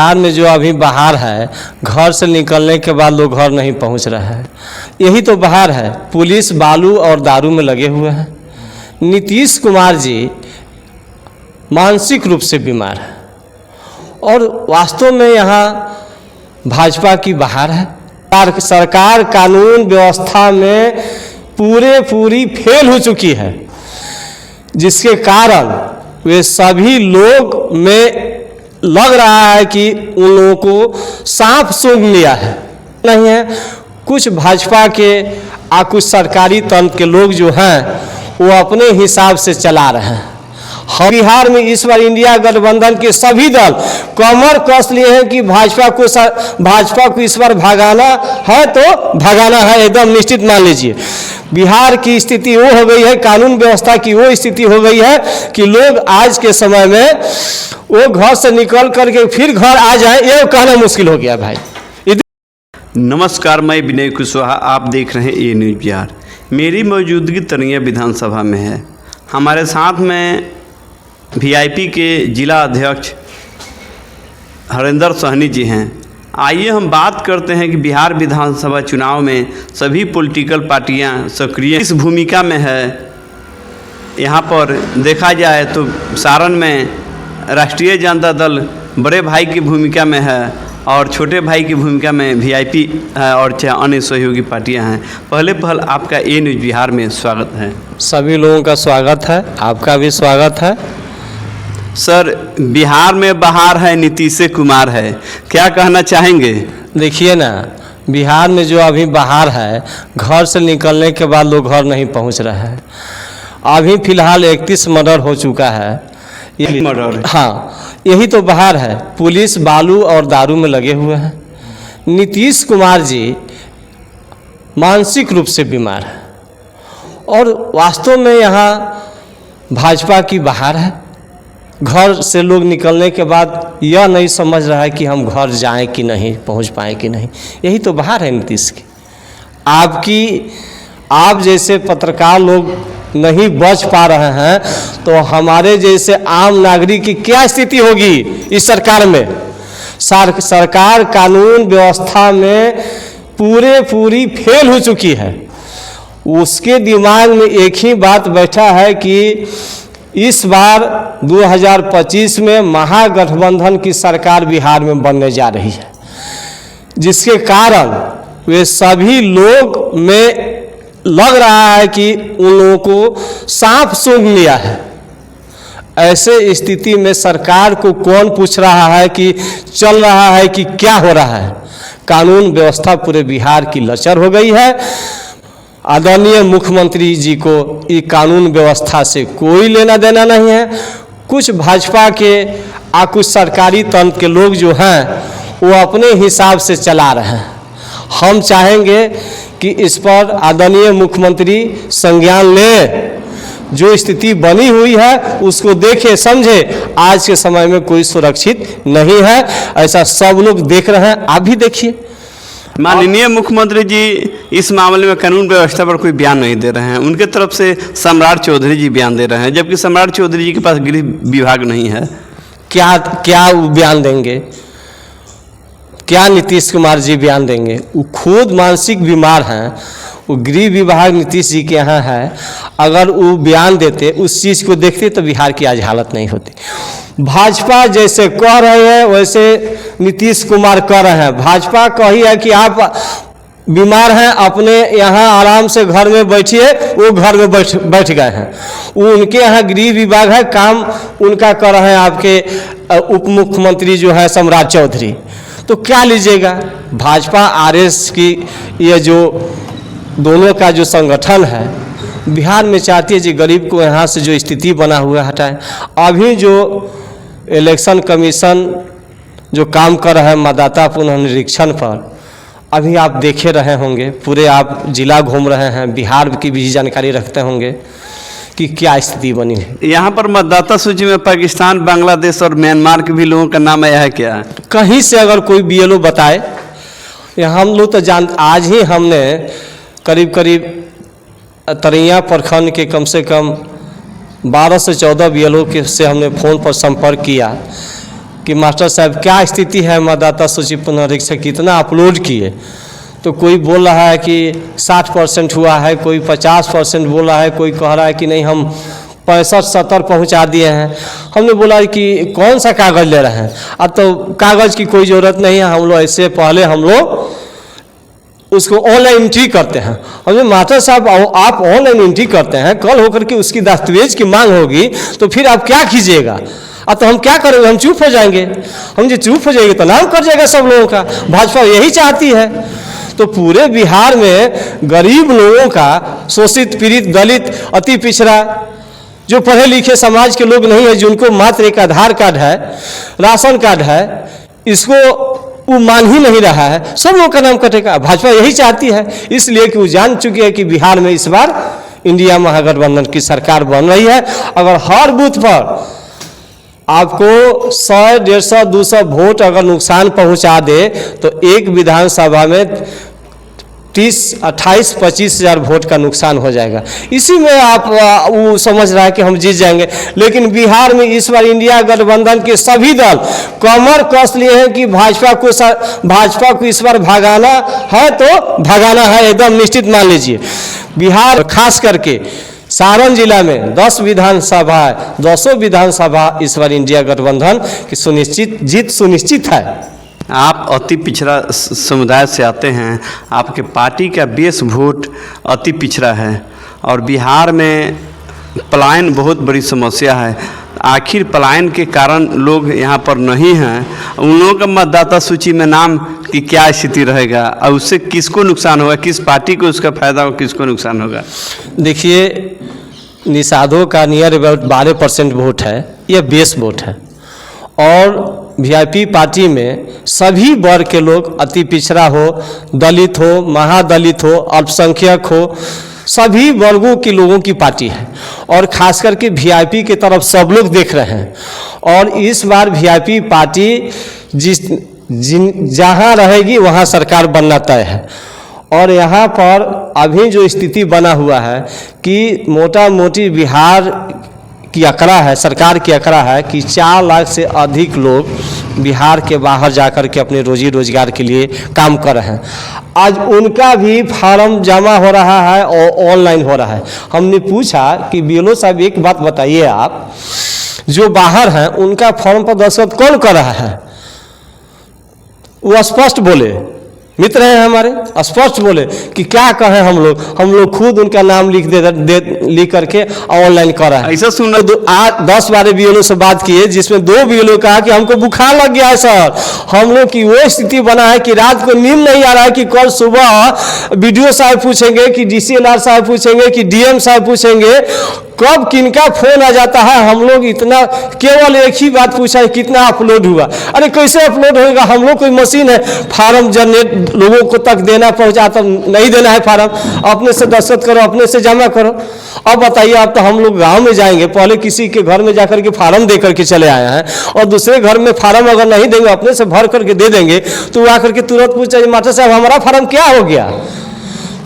बिहार में जो अभी बहार है, घर से निकलने के बाद लोग घर नहीं पहुंच रहे हैं। यही तो बहार है। पुलिस बालू और दारू में लगे हुए हैं। नीतीश कुमार जी मानसिक रूप से बीमार है और वास्तव में यहाँ भाजपा की बहार है। सरकार कानून व्यवस्था में पूरी फेल हो चुकी है, जिसके कारण वे सभी लोग में लग रहा है कि उन लोगों को सांप सूंघ लिया है। नहीं है, कुछ भाजपा के कुछ सरकारी तंत्र के लोग जो हैं वो अपने हिसाब से चला रहे हैं। हम बिहार में इस बार इंडिया गठबंधन के सभी दल कमर कस लिए हैं कि भाजपा को इस बार भगाना है तो भगाना है, एकदम निश्चित मान लीजिए। बिहार की स्थिति वो हो गई है, कानून व्यवस्था की वो स्थिति हो गई है कि लोग आज के समय में वो घर से निकल करके फिर घर आ जाए, ये कहना मुश्किल हो गया भाई। नमस्कार, मैं विनय कुशवाहा, आप देख रहे हैं ए न्यूज़ बिहार। मेरी मौजूदगी तरैया विधानसभा में है। हमारे साथ में वीआईपी के जिला अध्यक्ष हरेंद्र सहनी जी हैं। आइए हम बात करते हैं कि बिहार विधानसभा चुनाव में सभी पॉलिटिकल पार्टियां सक्रिय इस भूमिका में है। यहाँ पर देखा जाए तो सारण में राष्ट्रीय जनता दल बड़े भाई की भूमिका में है और छोटे भाई की भूमिका में वीआईपी है और अन्य सहयोगी पार्टियां हैं। पहल आपका ए न्यूज़ बिहार में स्वागत है। सभी लोगों का स्वागत है, आपका भी स्वागत है। सर, बिहार में बहार है, नीतीश कुमार है, क्या कहना चाहेंगे? देखिए ना, बिहार में जो अभी बहार है, घर से निकलने के बाद लोग घर नहीं पहुंच रहे हैं। अभी फिलहाल 31 मर्डर हो चुका है। मर्डर? हाँ, यही तो बहार है। पुलिस बालू और दारू में लगे हुए हैं। नीतीश कुमार जी मानसिक रूप से बीमार है और वास्तव में यहाँ भाजपा की बहार है। घर से लोग निकलने के बाद यह नहीं समझ रहा है कि हम घर जाएं कि नहीं, पहुंच पाएँ कि नहीं। यही तो बहार है नीतीश की। आप जैसे पत्रकार लोग नहीं बच पा रहे हैं तो हमारे जैसे आम नागरिक की क्या स्थिति होगी इस सरकार में। सरकार कानून व्यवस्था में पूरी फेल हो चुकी है। उसके दिमाग में एक ही बात बैठा है कि इस बार 2025 में महागठबंधन की सरकार बिहार में बनने जा रही है, जिसके कारण वे सभी लोग में लग रहा है कि उन लोगों को सांप सूंघ लिया है। ऐसे स्थिति में सरकार को कौन पूछ रहा है कि चल रहा है कि क्या हो रहा है। कानून व्यवस्था पूरे बिहार की लचर हो गई है। आदरणीय मुख्यमंत्री जी को ये कानून व्यवस्था से कोई लेना देना नहीं है। कुछ भाजपा के कुछ सरकारी तंत्र के लोग जो हैं वो अपने हिसाब से चला रहे हैं। हम चाहेंगे कि इस पर आदरणीय मुख्यमंत्री संज्ञान लें। जो स्थिति बनी हुई है उसको देखे समझे। आज के समय में कोई सुरक्षित नहीं है, ऐसा सब लोग देख रहे हैं। आप भी देखिए। माननीय मुख्यमंत्री जी इस मामले में कानून व्यवस्था पर कोई बयान नहीं दे रहे हैं। उनके तरफ से सम्राट चौधरी जी बयान दे रहे हैं, जबकि सम्राट चौधरी जी के पास गृह विभाग नहीं है। क्या वो बयान देंगे? क्या नीतीश कुमार जी बयान देंगे? वो खुद मानसिक बीमार हैं। वो गृह विभाग नीतीश जी के यहाँ है। अगर वो बयान देते, उस चीज़ को देखते तो बिहार की आज हालत नहीं होती। भाजपा जैसे कह रहे हैं वैसे नीतीश कुमार कह रहे हैं। भाजपा कही है कि आप बीमार हैं, अपने यहाँ आराम से घर में बैठिए, वो घर में बैठ गए हैं। वो उनके यहाँ गृह विभाग है, काम उनका कर रहे हैं आपके उप मुख्यमंत्री जो है सम्राट चौधरी। तो क्या लीजिएगा? भाजपा आरएस की ये जो दोनों का जो संगठन है बिहार में चाहती है कि गरीब को यहाँ से जो स्थिति बना हुआ हटाए। अभी जो इलेक्शन कमीशन जो काम कर रहा है मतदाता पुनर्निरीक्षण पर, अभी आप देखे रहे होंगे, पूरे आप जिला घूम रहे हैं, बिहार की भी जानकारी रखते होंगे कि क्या स्थिति बनी है। यहाँ पर मतदाता सूची में पाकिस्तान, बांग्लादेश और म्यांमार के भी लोगों का नाम आया है क्या? कहीं से अगर कोई बीएलओ बताए। हम लोग तो आज ही हमने करीब तरैया प्रखंड के कम से कम 12 से 14 बीएलओ से हमने फ़ोन पर संपर्क किया कि मास्टर साहब क्या स्थिति है मतदाता सूची पुनरीक्षण कितना अपलोड किए, तो कोई बोल रहा है कि 60% हुआ है, कोई 50% बोल रहा है, कोई कह रहा है कि नहीं हम 65-70 पहुंचा दिए हैं। हमने बोला कि कौन सा कागज़ ले रहे हैं, अब तो कागज़ की कोई ज़रूरत नहीं है, हम लोग इससे पहले हम लोग उसको ऑनलाइन एंट्री करते हैं। हमने मास्टर साहब आप ऑनलाइन एंट्री करते हैं, कल होकर के उसकी दस्तावेज की मांग होगी तो फिर आप क्या कीजिएगा? अब तो हम क्या करेंगे, हम चुप हो जाएंगे। हम जो चुप हो जाएंगे तो नाम कट जाएगा सब लोगों का। भाजपा यही चाहती है। तो पूरे बिहार में गरीब लोगों का, शोषित पीड़ित दलित अति पिछड़ा, जो पढ़े लिखे समाज के लोग नहीं है, जिनको मात्र एक आधार कार्ड है, राशन कार्ड है, इसको वो मान ही नहीं रहा है, सब लोगों का नाम कटेगा। भाजपा यही चाहती है, इसलिए कि वो जान चुकी है कि बिहार में इस बार इंडिया महागठबंधन की सरकार बन रही है। अगर हर बूथ पर आपको 100, 150, 200 वोट अगर नुकसान पहुंचा दे तो एक विधानसभा में 30, 28, 25 हज़ार वोट का नुकसान हो जाएगा। इसी में आप वो समझ रहा है कि हम जीत जाएंगे, लेकिन बिहार में इस बार इंडिया गठबंधन के सभी दल कमर कस लिए हैं कि भाजपा को इस बार भगाना है तो भगाना है, एकदम निश्चित मान लीजिए। बिहार खास करके सारण जिला में 10 विधानसभा है, 200 विधानसभा इस बार इंडिया गठबंधन की जीत सुनिश्चित है। आप अति पिछड़ा समुदाय से आते हैं, आपके पार्टी का बेस वोट अति पिछड़ा है और बिहार में पलायन बहुत बड़ी समस्या है। आखिर पलायन के कारण लोग यहाँ पर नहीं हैं, उन लोगों का मतदाता सूची में नाम की क्या स्थिति रहेगा और उससे किसको नुकसान होगा, किस पार्टी को उसका फायदा होगा, किसको नुकसान होगा? देखिए, निषादों का नियर अबाउट 12% वोट है, यह बेस वोट है और वीआईपी पार्टी में सभी वर्ग के लोग, अति पिछड़ा हो, दलित हो, महादलित हो, अल्पसंख्यक हो, सभी वर्गों के लोगों की पार्टी है और खास करके वीआईपी की तरफ सब लोग देख रहे हैं। और इस बार वीआईपी पार्टी जहाँ रहेगी वहाँ सरकार बनना तय है। और यहाँ पर अभी जो स्थिति बना हुआ है कि मोटा मोटी बिहार की आंकड़ा है, सरकार की आंकड़ा है कि 4 लाख से अधिक लोग बिहार के बाहर जाकर के अपने रोजी रोजगार के लिए काम कर रहे हैं। आज उनका भी फार्म जमा हो रहा है और ऑनलाइन हो रहा है। हमने पूछा कि बीएलओ साहब एक बात बताइए, आप जो बाहर हैं उनका फॉर्म पर दस्तखत कौन कर रहा है? वो स्पष्ट बोले, मित्र हैं हमारे, स्पष्ट बोले कि क्या कहें हम लोग खुद उनका नाम लिख करके ऑनलाइन कर रहे हैं। ऐसा सुनना 10-12 बीएलओ से बात किए, जिसमें 2 बीएलओ कहा कि हमको बुखार लग गया है सर। हम लोग की वो स्थिति बना है कि रात को नींद नहीं आ रहा है कि कल सुबह बीडीओ साहब पूछेंगे कि डीसीएलआर साहब पूछेंगे कि डीएम साहब पूछेंगे, कब किनका फोन आ जाता है। हम लोग इतना केवल एक ही बात पूछा है, कितना अपलोड हुआ। अरे कैसे अपलोड होगा? हम लोग कोई मशीन है, फार्म जनरेट लोगों को तक देना पहुंचाता नहीं देना है फार्म, अपने से दस्तखत करो, अपने से जमा करो। अब बताइए, अब तो हम लोग गांव में जाएंगे, पहले किसी के घर में जाकर के फार्म दे करके चले आए हैं और दूसरे घर में फार्म अगर नहीं देंगे, अपने से भर करके दे देंगे तो आकर के तुरंत पूछा, मास्टर साहब हमारा फार्म क्या हो गया?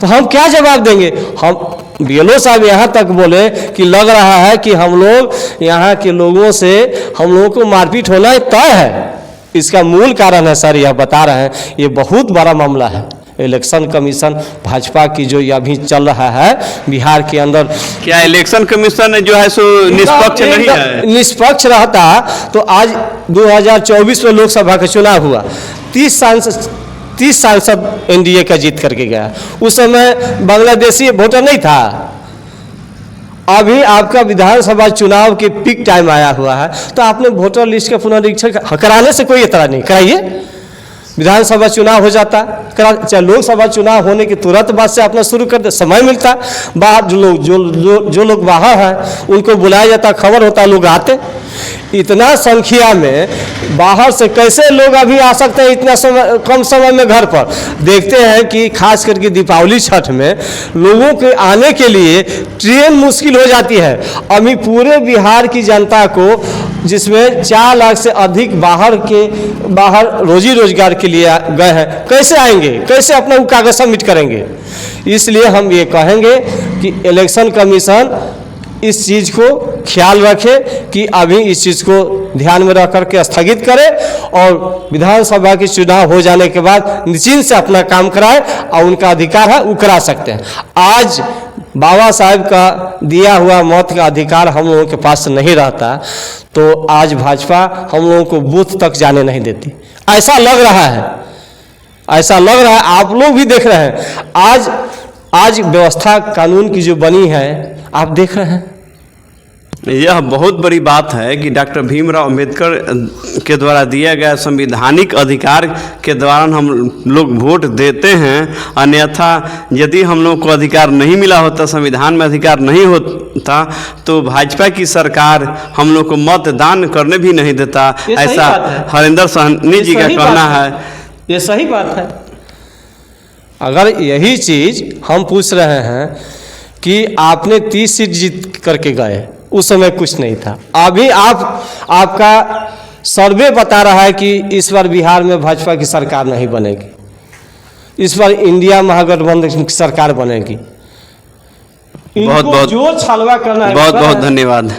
तो हम क्या जवाब देंगे? हम बीएलओ साहब यहाँ तक बोले कि लग रहा है कि हम लोग यहाँ के लोगों से हम लोगों को मारपीट होना तय है। इसका मूल कारण है सर, यह बता रहे हैं, ये बहुत बड़ा मामला है। इलेक्शन कमीशन भाजपा की जो अभी चल रहा है बिहार के अंदर, क्या इलेक्शन कमीशन जो है सो निष्पक्ष नहीं है? निष्पक्ष रहता तो आज 2024 में लोकसभा का चुनाव हुआ, 30 सांसद एनडीए का जीत करके गया। उस समय बांग्लादेशी वोटर नहीं था। अभी आपका विधानसभा चुनाव के पीक टाइम आया हुआ है, तो आपने वोटर लिस्ट का पुनरीक्षण कराने से कोई एतराज नहीं, कराइए। विधानसभा चुनाव हो जाता, चाहे लोकसभा चुनाव होने के तुरंत बाद से अपना शुरू कर दे, समय मिलता। बाहर जो लोग बाहर हैं उनको बुलाया जाता, खबर होता, लोग आते। इतना संख्या में बाहर से कैसे लोग अभी आ सकते हैं इतना कम समय में घर पर? देखते हैं कि खास करके दीपावली छठ में लोगों के आने के लिए ट्रेन मुश्किल हो जाती है। अभी पूरे बिहार की जनता को, जिसमें 4 लाख से अधिक बाहर रोजी रोजगार के लिए गए हैं, कैसे आएंगे? कैसे अपना कागज सबमिट करेंगे? इसलिए हम ये कहेंगे कि इलेक्शन कमीशन इस चीज़ को ख्याल रखें कि अभी इस चीज़ को ध्यान में रख करके स्थगित करें और विधानसभा की चुनाव हो जाने के बाद निश्चिंत से अपना काम कराएं और उनका अधिकार है वो करा सकते हैं। आज बाबा साहब का दिया हुआ मत का अधिकार हम लोगों के पास नहीं रहता तो आज भाजपा हम लोगों को बूथ तक जाने नहीं देती। ऐसा लग रहा है, ऐसा लग रहा है, आप लोग भी देख रहे हैं। आज व्यवस्था कानून की जो बनी है आप देख रहे हैं। यह बहुत बड़ी बात है कि डॉक्टर भीमराव अंबेडकर के द्वारा दिया गया संवैधानिक अधिकार के दौरान हम लोग वोट देते हैं, अन्यथा यदि हम लोग को अधिकार नहीं मिला होता, संविधान में अधिकार नहीं होता तो भाजपा की सरकार हम लोग को मतदान करने भी नहीं देता। ऐसा हरिंदर सहनी जी का कहना है। ये सही बात है। अगर यही चीज़ हम पूछ रहे हैं कि आपने 30 सीट जीत करके गए, उस समय कुछ नहीं था, अभी आपका सर्वे बता रहा है कि इस बार बिहार में भाजपा की सरकार नहीं बनेगी, इस बार इंडिया महागठबंधन की सरकार बनेगी। बहुत बहुत जो छलवा करना है। बहुत बहुत धन्यवाद।